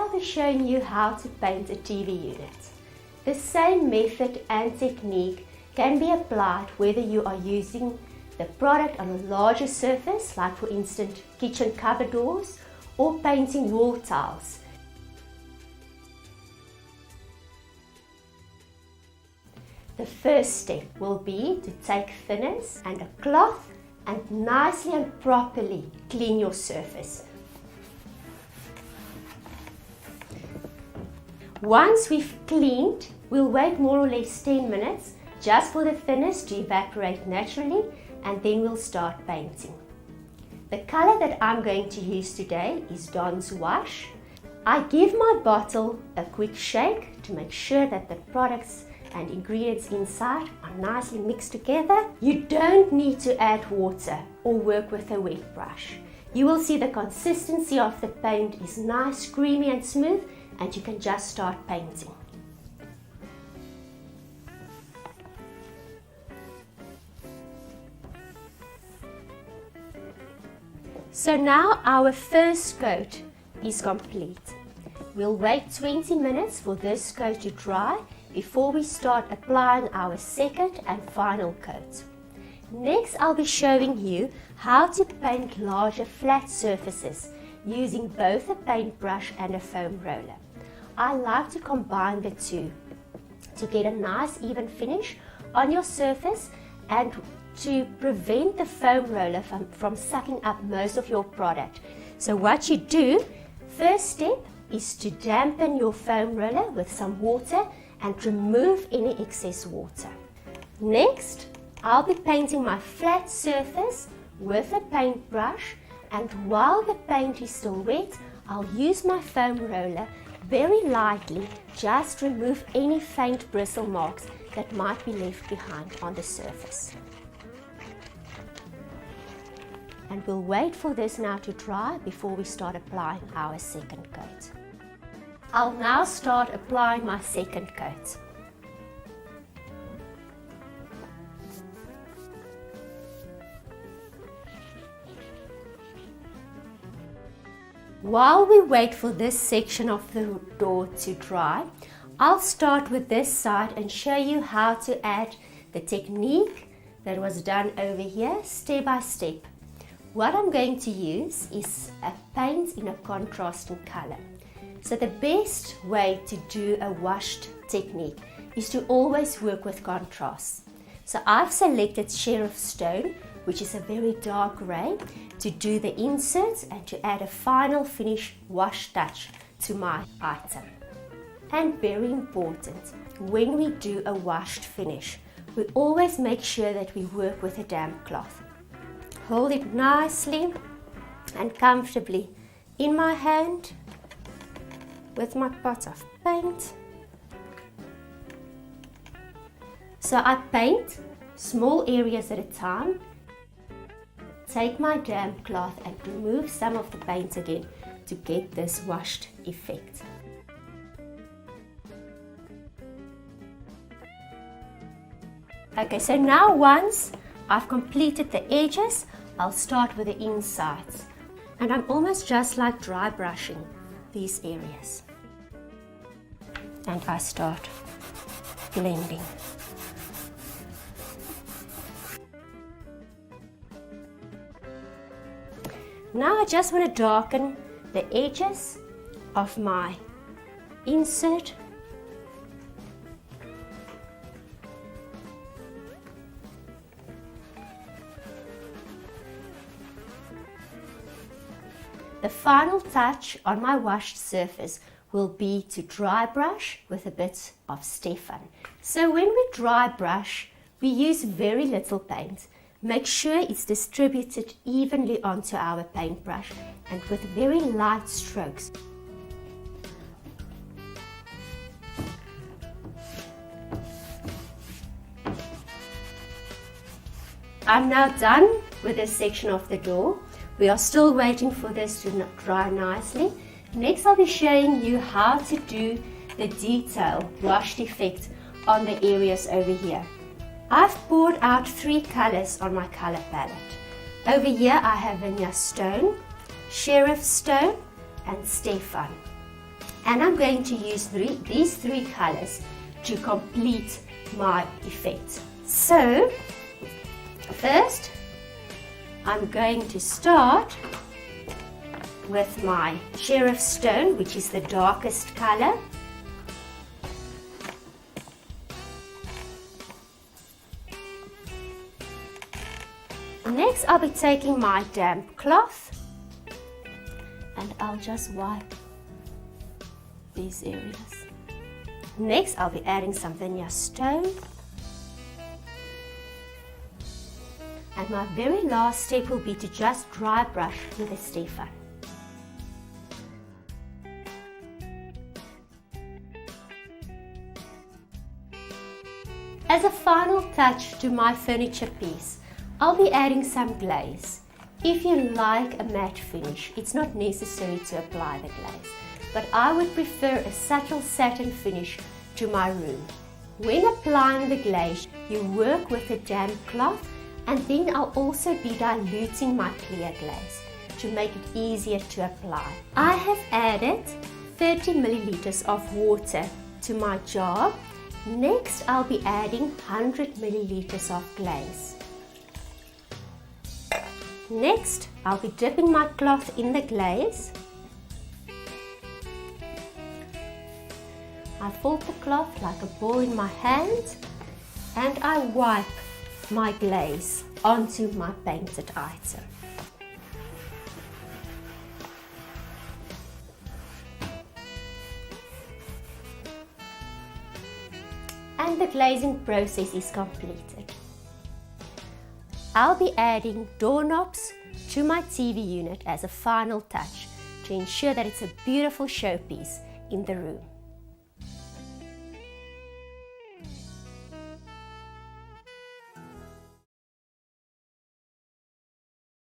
I'll be showing you how to paint a TV unit. The same method and technique can be applied whether you are using the product on a larger surface, like for instance kitchen cupboard doors, or painting wall tiles. The first step will be to take thinners and a cloth and nicely and properly clean your surface. Once we've cleaned, we'll wait more or less 10 minutes just for the thinners to evaporate naturally, and then we'll start painting. The color that I'm going to use today is Dawn's Wash. I give my bottle a quick shake to make sure that the products and ingredients inside are nicely mixed together. You don't need to add water or work with a wet brush. You will see the consistency of the paint is nice, creamy and smooth, and you can just start painting. So now our first coat is complete. We'll wait 20 minutes for this coat to dry before we start applying our second and final coat. Next, I'll be showing you how to paint larger flat surfaces using both a paintbrush and a foam roller. I like to combine the two to get a nice even finish on your surface and to prevent the foam roller from sucking up most of your product. So what you do, first step is to dampen your foam roller with some water and remove any excess water. Next, I'll be painting my flat surface with a paintbrush, and while the paint is still wet, I'll use my foam roller very lightly, just remove any faint bristle marks that might be left behind on the surface. And we'll wait for this now to dry before we start applying our second coat. I'll now start applying my second coat. While we wait for this section of the door to dry, I'll start with this side and show you how to add the technique that was done over here step by step. What I'm going to use is a paint in a contrasting color. So the best way to do a washed technique is to always work with contrast. So I've selected Sheriff Stone, which is a very dark grey, to do the inserts and to add a final finish wash touch to my item. And very important, when we do a washed finish, we always make sure that we work with a damp cloth. Hold it nicely and comfortably in my hand with my pot of paint. So I paint small areas at a time. Take my damp cloth and remove some of the paint again to get this washed effect. Okay, so now once I've completed the edges, I'll start with the insides. And I'm almost just like dry brushing these areas. And I start blending. Now I just want to darken the edges of my insert. The final touch on my washed surface will be to dry brush with a bit of Stefan. So when we dry brush, we use very little paint. Make sure it's distributed evenly onto our paintbrush and with very light strokes. I'm now done with this section of the door. We are still waiting for this to dry nicely. Next, I'll be showing you how to do the detail washed effect on the areas over here. I've poured out 3 colors on my color palette. Over here I have Vineyard Stone, Sheriff Stone and Stefan. And I'm going to use these three colors to complete my effect. So, first, I'm going to start with my Sheriff Stone, which is the darkest color. Next, I'll be taking my damp cloth and I'll just wipe these areas. Next, I'll be adding some Vineyard Stone. And my very last step will be to just dry brush with a Stefan. As a final touch to my furniture piece, I'll be adding some glaze. If you like a matte finish, it's not necessary to apply the glaze, but I would prefer a subtle satin finish to my room. When applying the glaze, you work with a damp cloth, and then I'll also be diluting my clear glaze to make it easier to apply. I have added 30 milliliters of water to my jar. Next, I'll be adding 100 milliliters of glaze. Next, I'll be dipping my cloth in the glaze. I fold the cloth like a ball in my hand and I wipe my glaze onto my painted item. And the glazing process is completed. I'll be adding doorknobs to my TV unit as a final touch to ensure that it's a beautiful showpiece in the room.